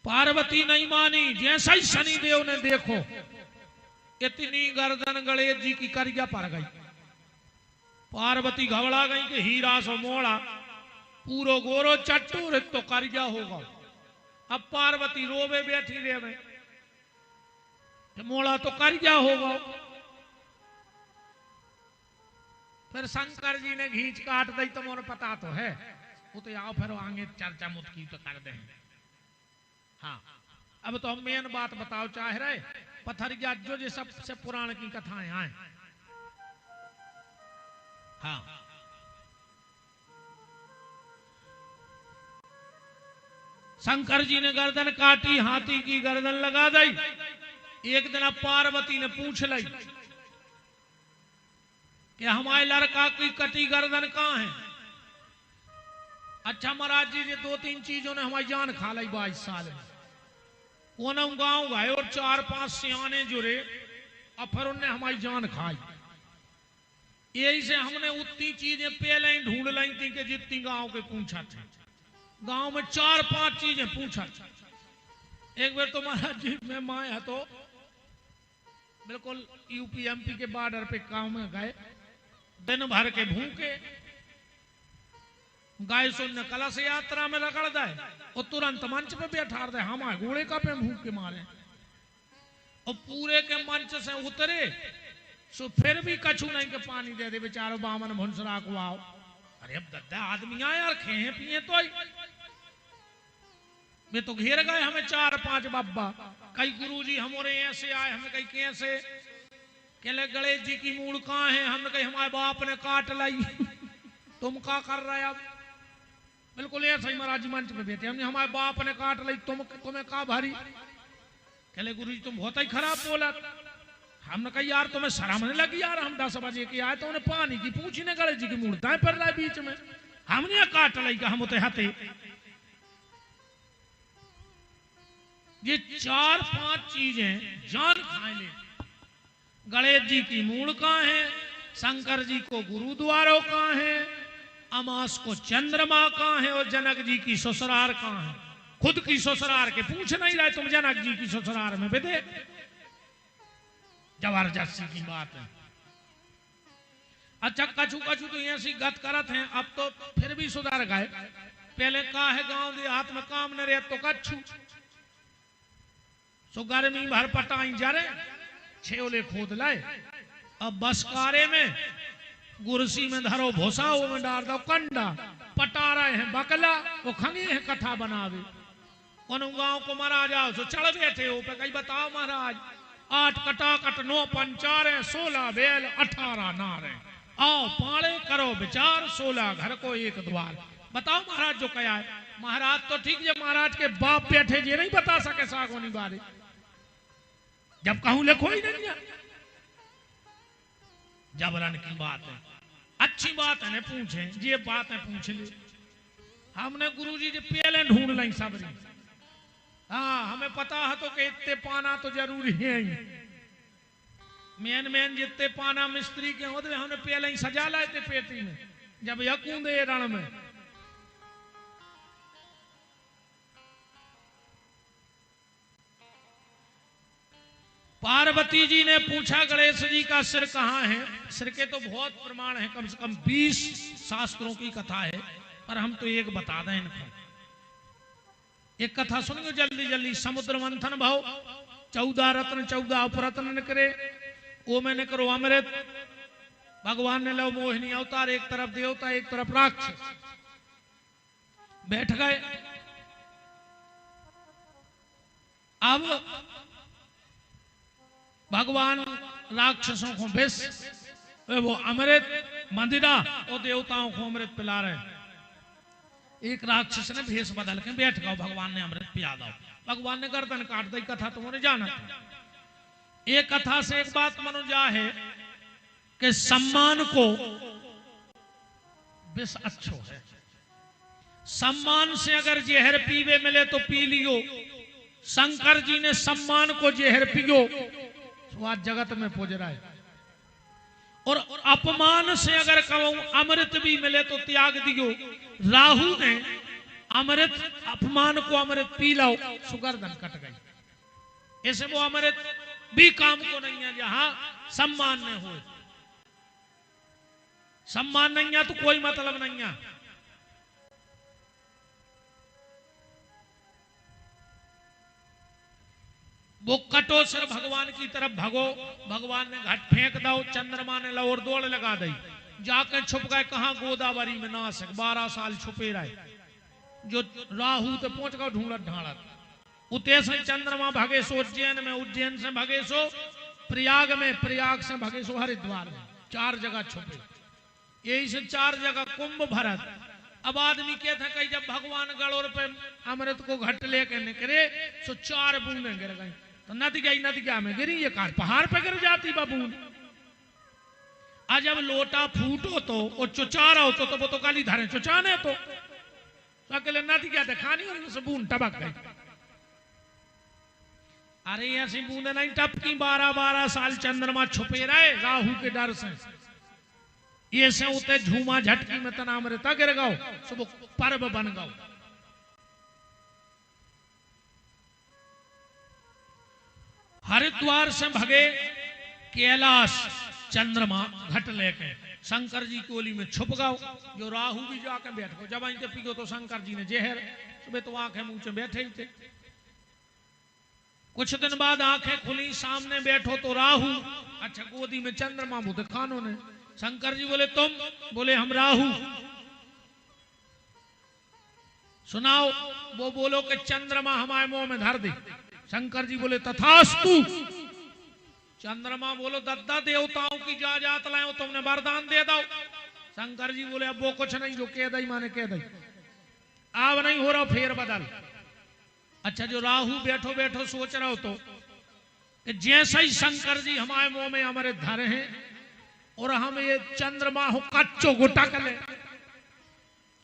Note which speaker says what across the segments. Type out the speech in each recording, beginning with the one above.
Speaker 1: पार्वती नहीं मानी। जैसा ही शनिदेव ने देखो इतनी गर्दन गणेश जी की करिया पर गई। पार्वती घबरा गई कि हीरा सो मोड़ा पूरो गोरो चट्टू तो करिया होगा। अब पार्वती रोवे बैठी रे में मोड़ा तो करिया होगा। फिर शंकर जी ने घींच काट दी तो मोर पता तो है वो तो आओ फिर आगे चर्चा मुत की तो कर दे। हाँ अब तो हम मेन बात बताओ चाह रहे पथरिया जो ये सबसे पुराण की कथाएं आए। हाँ शंकर जी ने गर्दन काटी, हाथी की गर्दन लगा दी। एक दिन अब पार्वती ने पूछ ली कि हमारे लड़का की कटी गर्दन कहाँ है। अच्छा महाराज जी ये 2-3 चीजों ने हमारी जान खा ली 22 साल में। वो न गाँव गए और 4-5 सियाने जुड़े और फिर उनने हमारी जान खाई। यही से हमने उतनी चीजें पहले ही ढूंढ ली थी कि जितनी गांव के पूछा थे। गांव में 4-5 चीजें पूछा। एक बार तो महाराज जी में माए है तो बिल्कुल यूपी एमपी के बॉर्डर पे गांव में गए। दिन भर के भूखे गाय सुनने कलश यात्रा में रगड़ दे और तुरंत मंच पे बैठा दे हमारे घोड़े का पे भूख के मारे और पूरे के मंच से उतरे सो फिर भी कछु नहीं के पानी दे दे बेचारो बामन भुंसरा को आओ। अरे अब दद्दा आदमी आए यार खे पिए तो वे तो घेर गए हमें 4-5 बाबा। कई गुरुजी हमारे ऐसे आए हमें कई कैसे कहले गणेश जी की मूड़ कहाँ है। हमने कही हमारे बाप ने काट लाई तुम क्या कर रहे अब। बिल्कुल ऐसा ही महाराज जी मंच पे बैठे हमने हमारे बाप ने काट ली तुम्हें कहा भारी। कहले गुरुजी तुम बहुत ही खराब बोला। हमने कहा यार तुम्हें शर्म नहीं लगी यार हम 10 बजे के आए तो उन्हें पानी की पूछी ने गणेश जी की मूड़ दाएं पर रहा बीच में हमने काट लाई हम उते हाथे। ये 4-5 चीजें जान खाए ले। गणेश जी की मूड़ कहाँ है, शंकर जी को गुरुद्वारों कहाँ है, अमास को चंद्रमा कहाँ है और जनक जी की ससुराल कहाँ है। खुद की ससुराल के पूछ नहीं रहे तुम जनक जी की ससुराल में बेटे जबरदस्ती की बात है। अच्छा कछु कछु तो ऐसी गत करत हैं अब तो फिर भी सुधार गए। पहले कहा है गांव देहात में काम न रहे तो कछु सो गर्मी भर पटाई जरे छेले खोद लाए। अब बसकारे में गुरसी में धरो भोसा वो में डाल दो कंडा पटा रहे हैं बकला वो खंगे है कथा बनावे। उन गांव को मारा जाओ सो चढ़ बैठे हो पे कहीं बताओ महाराज 8 कटाकट 9 पंचारे 16 बैल 18 नारे आओ पाड़े करो विचार 16 घर को एक द्वार। बताओ महाराज जो कया है। महाराज तो ठीक है महाराज के बाप बैठे जे नहीं बता सके सागोनी बारे जब कहूं लिखो ही नहीं है। जबरन की बात है अच्छी बात है ने पूछे ये बात है पूछ ले। हमने गुरुजी जी पहले ढूंढ लाई सबरी। हाँ हमें पता है तो कि इतने पाना तो जरूरी है ही। मेन जितने पाना मिस्त्री के होते हमने पहले ही सजा लाए थे पेटी में जब यकूंदे रण में। पार्वती जी ने पूछा गणेश जी का सिर कहाँ है। सिर के तो बहुत प्रमाण है कम से कम 20 शास्त्रों की कथा है पर हम तो एक बता दें इनको। एक कथा सुनियो जल्दी जल्दी। समुद्र मंथन भाव 14 रत्न 14 उपरत्न निकरे वो में निकरो अमृत। भगवान ने लो मोहिनी अवतार एक तरफ देवता एक तरफ राक्षस बैठ गए। अब भगवान राक्षसों को विष वो अमृत मदिरा और देवताओं को अमृत पिला रहे। एक राक्षस ने भेष बदल के बैठ गया भगवान ने अमृत पिया दो। भगवान ने गर्दन काट दी। कथा तुम्हारे जाना था। एक कथा से एक बात मनो जा है कि सम्मान को विष अच्छो है। सम्मान से अगर जहर पीवे मिले तो पी लियो। शंकर जी ने सम्मान को जहर पियो तो आज जगत में पुज रहा है। और अपमान से अगर कहूं अमृत भी मिले तो त्याग दियो। राहु ने अमृत अपमान को अमृत पी लो, सुगर्दन कट गई। ऐसे वो अमृत भी काम को नहीं है जहां सम्मान न हो। सम्मान नहीं है तो कोई मतलब नहीं है। वो कटो सिर भगवान की तरफ भगो, भगवान ने घट फेंक दो, चंद्रमा ने लौर दौड़ लगा दी, जाकर छुप गए कहां गोदावरी में नासिक। 12 साल छुपे रहे, जो राहु तो पहुंच गए ढूंढत ढाड़त। उते से चंद्रमा भगे सो उज्जैन में, उज्जैन से भगे सो प्रयाग में, प्रयाग से भगे सो हरिद्वार में। 4 जगह छुपे। यही से 4 जगह कुंभ भरत। अब आदमी कहते हैं कि जब भगवान गड़ोर पे अमृत को घट लेके निकले सो 4 बूंदें गिर गई, तो नदी गई, नदी क्या में गिरी, ये कार पहाड़ पे गिर जाती बबून। आज जब लोटा फूटो तो वो चुचारा हो तो वो तो काली धारे चुचाने तो अकेले नदी क्या दिखानी, उनसे बूंद टपक गई। अरे ऐसी बूंदे नहीं टपकी। 12 साल चंद्रमा छुपे रहे राहु के डर से। ये से उते झूमा झटकी में तना अमृत गिर गओ, सुबह पर्व बन गओ। हरिद्वार से भगे कैलाश, चंद्रमा घट लेके शंकर जी की ओली में छुप गओ। जो राहु भी जाके बैठ गो, जब आई पी गो तो शंकर जी ने जहर, सुबह तो आंखें मुंह से बैठे ही थे। कुछ दिन बाद आंखें खुली, सामने बैठो तो राहु, अच्छा गोदी में चंद्रमा, मुझे खानों ने। शंकर जी बोले तुम? बोले हम राहु। सुनाओ। वो बोलो कि चंद्रमा हमारे मुंह में धर दे। शंकर जी बोले तथास्तु। चंद्रमा बोलो दद्दा देवताओं की जात लाओ, तुमने वरदान दे दो। शंकर जी बोले अब वो कुछ नहीं, जो कह दई माने कह दई, अब नहीं हो रहा फेर बदल। अच्छा जो राहु बैठो बैठो सोच रहा हो तो कि जैसे ही शंकर जी हमारे मुंह में अमृत धरे हैं और हम ये चंद्रमा हो कच्चो गुटक ले,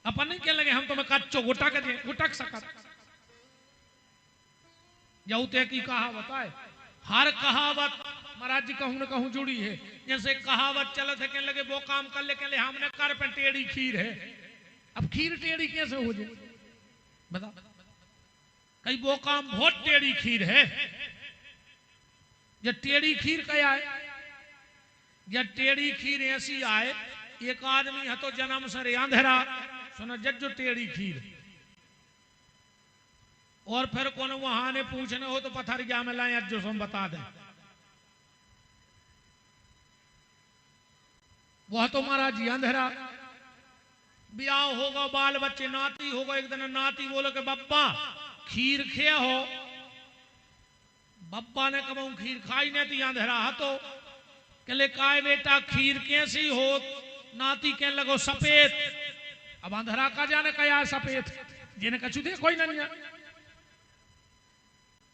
Speaker 1: अपन नहीं कह लगे हम तुम्हें कच्चो गुटक दे, गुटक सकत। जऊते की कहावत है, हर कहावत महाराज जी कहूं न कहूं जुड़ी है। जैसे कहावत चलत है, कहने लगे वो काम कर ले, कहले हमने कर पे टेढ़ी खीर है। अब खीर टेढ़ी कैसे हो जाए बता? कई वो काम बहुत टेढ़ी खीर है। जब टेढ़ी खीर क्या है? जब टेढ़ी खीर ऐसी आए, एक आदमी है तो जन्म से रे अंधेरा, सुनो जज्जो टेढ़ी खीर। और फिर कौन वहां ने पूछने हो तो पथरिया में लाए अज्जो हम बता दें। वह तो महाराज जी अंधेरा, ब्याह होगा, बाल बच्चे, नाती होगा। एक दिन नाती बोलो कि बब्बा खीर खे हो। बब्बा ने कबू खीर खाई नहीं थी, अंधेरा तो कहले काय बेटा खीर कैसी हो? नाती कहने लगो सफेद। अब अंधेरा का जाने क्या सफेद, जिन्हें कछु दे कोई नहीं है।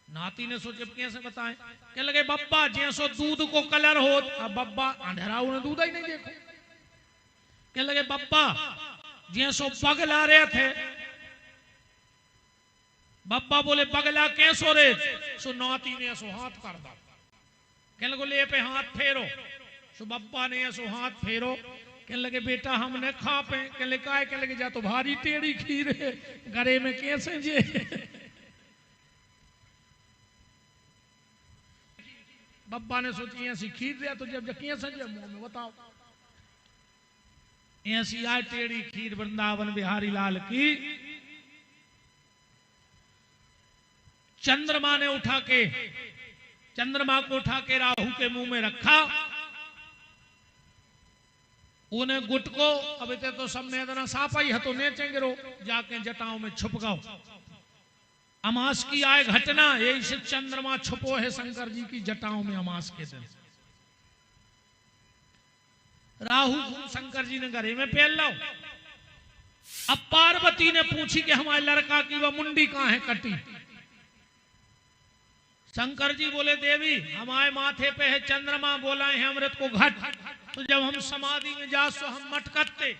Speaker 1: नाती ने सोचे कैसे बताएं, कहने लगे बब्बा जैसो दूध को कलर हो। अब बब्बा अंधेरा उन्हें दूध ही नहीं देखो। कहने लगे बब्बा जैसो बगला रहे थे। बब्बा बोले बगला कैसो रे? सो नाती ने ऐसो हाथ कर दो। कहने लगे ले पे हाथ फेरो। सो बब्बा ने ऐसो हाथ फेरो। कहने लगे बेटा हमने खा पे। कहने लगे काय? कहने लगे जा तो भारी टेढ़ी खीर है, गरे में कैसे जे। बब्बा ने सोची ऐसी खीर दिया तो जब कैसे जे मुंह में बताओ। ऐसी आए टेढ़ी खीर वृंदावन बिहारी लाल की। चंद्रमा ने उठा के, चंद्रमा को उठा के राहु के मुंह में रखा। उन्हें गुट को अब इतने तो सब मैदाना सापा ही है तो नेचेंगे रो, जाके जटाओं में छुप गओ। अमास की आए घटना, यही से चंद्रमा छुपो है शंकर जी की जटाओं में अमास के दिन। राहु शंकर जी ने घरे में पहन लो। अब पार्वती ने पूछी कि हमारे लड़का की वह मुंडी कहां है कटी? शंकर जी बोले देवी हमारे माथे पे है चंद्रमा, बोला है अमृत को घट। तो जब हम समाधि में जा सो हम मटकते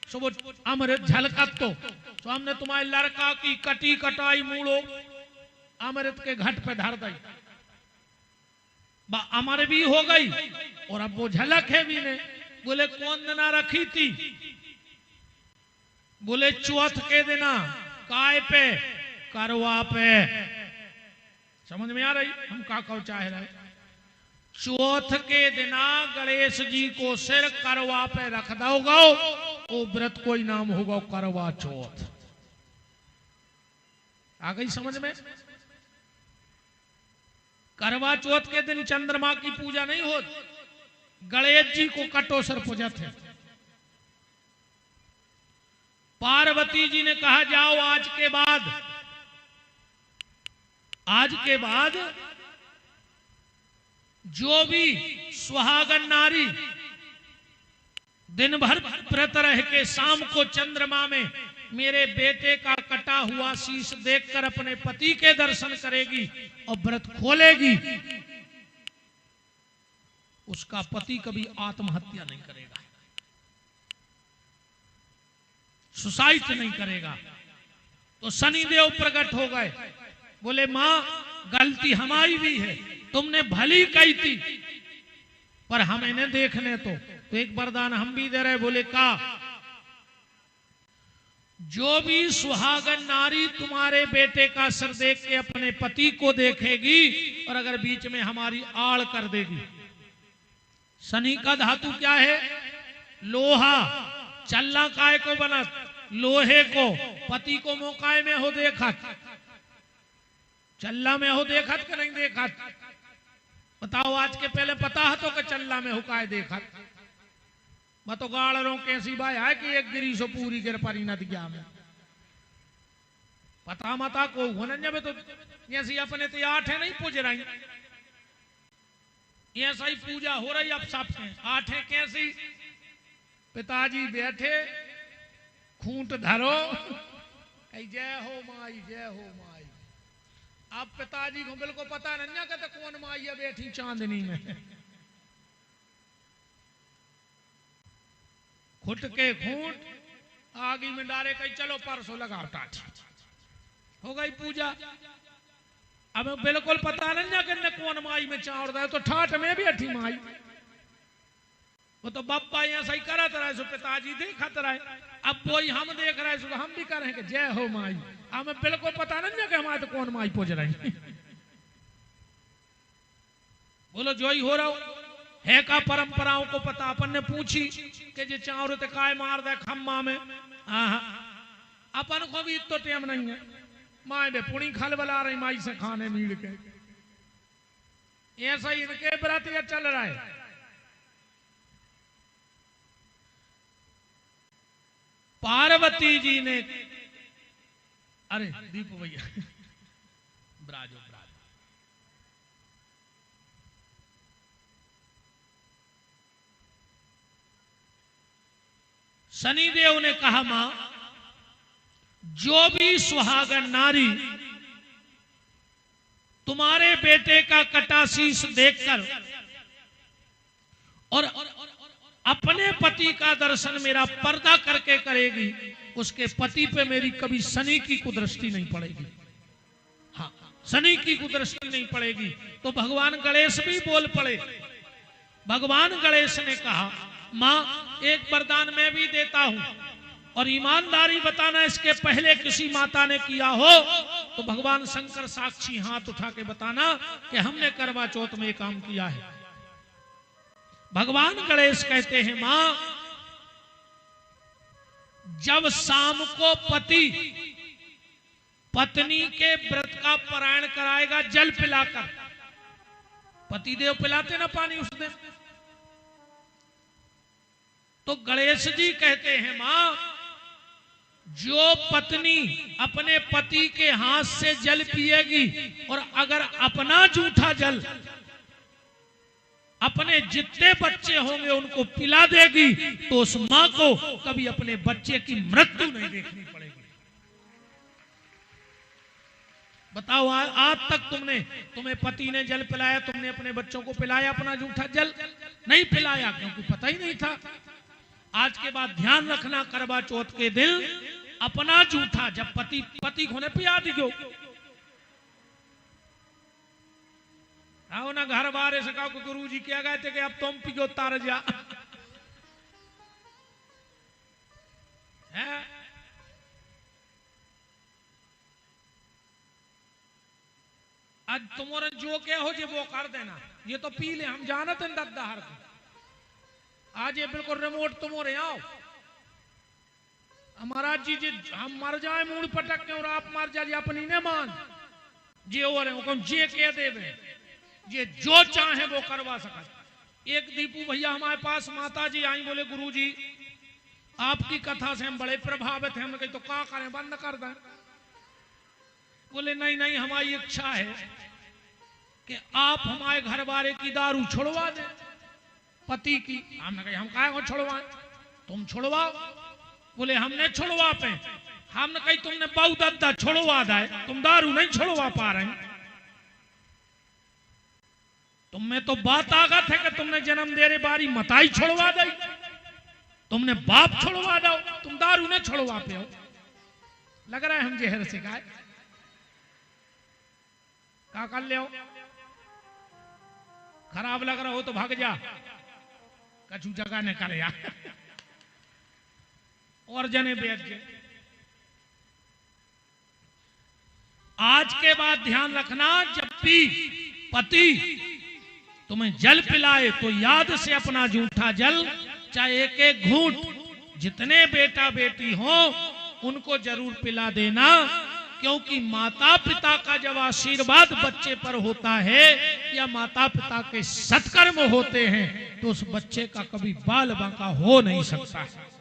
Speaker 1: सो वो अमृत झलकत तो हमने तुम्हारे लड़का की कटी कटाई मूड़ो अमृत के घट पे धर दी। अमर भी हो गई और अब वो झलक है भी ने। बोले कौन दिना रखी थी? बोले चौथ के दिना। काय पे? करवा पे। समझ में आ रही हम का कहो चाह रहे? चौथ के दिना गणेश जी को सिर करवा पे रख दोगे, वो व्रत कोई नाम होगा करवा चौथ। आ गई समझ में? करवा चौथ के दिन चंद्रमा की पूजा नहीं होती, गणेश जी को कटो सर पूजत है। पार्वती जी ने कहा जाओ आज के बाद जो भी सुहागन नारी दिन भर व्रत रह के शाम को चंद्रमा में मेरे बेटे का कटा हुआ शीश देखकर अपने पति के दर्शन करेगी और व्रत खोलेगी, उसका पति कभी आत्महत्या नहीं करेगा, सुसाइड नहीं करेगा। तो शनिदेव प्रकट हो गए, बोले मां गलती हमारी भी है, तुमने भली कही थी पर हम इन्हें देखने तो एक वरदान हम भी दे रहे। बोले का? जो भी सुहागन नारी तुम्हारे बेटे का सिर देख के अपने पति को देखेगी और अगर बीच में हमारी आड़ कर देगी। शनि का धातु क्या है? लोहा। चलना काय को बना? लोहे को। पति को मोकाय में हो देखत, चल्ला में हो देखत कि नहीं देखत? बताओ आज के पहले पता है तो कि चल्ला में हो काय देखत? मैं तो गाड़ों कैसी बात है कि एक गिरी सो पूरी गिर परी नदिया में पता मता को होने में तो ऐसी अपने तो आठे नहीं पूज रही, ऐसा ही पूजा हो रही अब सबसे। आठे कैसी? पिताजी बैठे खूंट धरो, जय हो माई जय हो माई। अब पिताजी को बिल्कुल पता नहीं कहते कौन माई है बैठी चांदनी में। खुट के खूंट आगी में डाले, कहीं चलो परसों लगाओ टाटी, हो गई पूजा। अब बिल्कुल पता नहीं कि कौन माई में चावड़ दे, तो ठाठ में भी अठी माई। वो तो बापा ऐसा ही करत रहे, सो पिताजी देखत रहे। अब वही हम देख रहे, सो हम भी करें कि जय हो माई। हमें बिल्कुल पता नहीं कि हमारे तो कौन माई पूज रही। बोलो जो ही हो रहा है का परंपराओं को पता। अपन ने पूछी कि जे चावल ते काय मार दे खम्मा में, अपन को भी तो टेम नहीं है। माए बे पुणी खल बला रही माई से खाने मीड़ के, ऐसा ही इनके व्रत ये चल रहा है। पार्वती जी ने, अरे दीपू भैया ब्राजो ब्राजो, शनिदेव ने कहा मां जो भी सुहागन नारी तुम्हारे बेटे का कटा शीश देखकर और अपने पति का दर्शन मेरा पर्दा करके करेगी, उसके पति पे मेरी कभी शनि की कुदृष्टि नहीं पड़ेगी। हाँ, शनि की कुदृष्टि नहीं पड़ेगी। तो भगवान गणेश भी बोल पड़े। भगवान गणेश ने कहा मां एक वरदान मैं भी देता हूं, और ईमानदारी बताना इसके पहले किसी माता ने किया हो तो भगवान शंकर साक्षी हाथ उठा के बताना कि हमने करवा चौथ में काम किया है। भगवान गणेश कहते हैं मां जब शाम को पति पत्नी के व्रत का पारायण कराएगा जल पिलाकर, पतिदेव पिलाते ना पानी उस दिन, तो गणेश जी कहते हैं मां जो पत्नी अपने पति के हाथ से जल पिएगी और अगर अपना जूठा जल अपने जितने बच्चे होंगे उनको पिला देगी तो उस मां को कभी अपने बच्चे की मृत्यु नहीं देखनी पड़ेगी। बताओ आज तक तुम्हें पति ने जल पिलाया, तुमने अपने बच्चों को पिलाया अपना जूठा जल? नहीं पिलाया, क्योंकि पता ही नहीं था। आज के बाद ध्यान रखना, करवा चौथ के दिन अपना जूठा जब पति को ने पिया दियो, आओ ना घर बाहर से कहा गुरु जी क्या गए थे कि अब तुम पियो तार जा है? आज तुम्हारे जो के हो जे वो कर देना, ये तो पी ले, हम जानते हैं दद्दा हर को। आज ये बिल्कुल रिमोट तुम्हारे आओ, हमारा जी हम मर जाए मूड पटक के और आप मर जाए अपनी ने मान जे हो रहे हो जे कह देवे, ये जो चाहे वो करवा सका। एक दीपू भैया हमारे पास माता जी आई, बोले गुरुजी आपकी कथा से हम बड़े प्रभावित हैं। हमने कही तो क्या करें, बंद कर दें? बोले नहीं नहीं, हमारी इच्छा है कि आप हमारे घर वाले की दारू छुड़वा दें, पति की। हमने कही हम काहे को छुड़वाएं, तुम छुड़वाओ। बोले हमने छुड़वा पे। हमने कही तुमने बहु दद्दा छुड़वा दे, तुम दारू नहीं छुड़वा पा रहे। तुम में तो बात आगत है कि तुमने जन्म दे रहे बारी मताई छुड़वा दे, तुमने बाप छुड़वा दो, तुम दारू ने छुड़वा पे हो। लग रहा है हम जहर से खाए, क्या कर ले हो? खराब लग रहा हो तो भाग जा, कछु जगह ने करे और जने बैठ गए। आज के बाद ध्यान रखना, जब भी पति तुम्हें जल पिलाए तो याद से अपना जूठा जल, चाहे एक एक घूंट, जितने बेटा बेटी हो उनको जरूर पिला देना, क्योंकि माता पिता का जब आशीर्वाद बच्चे पर होता है या माता पिता के सत्कर्म होते हैं तो उस बच्चे का कभी बाल बांका हो नहीं सकता है।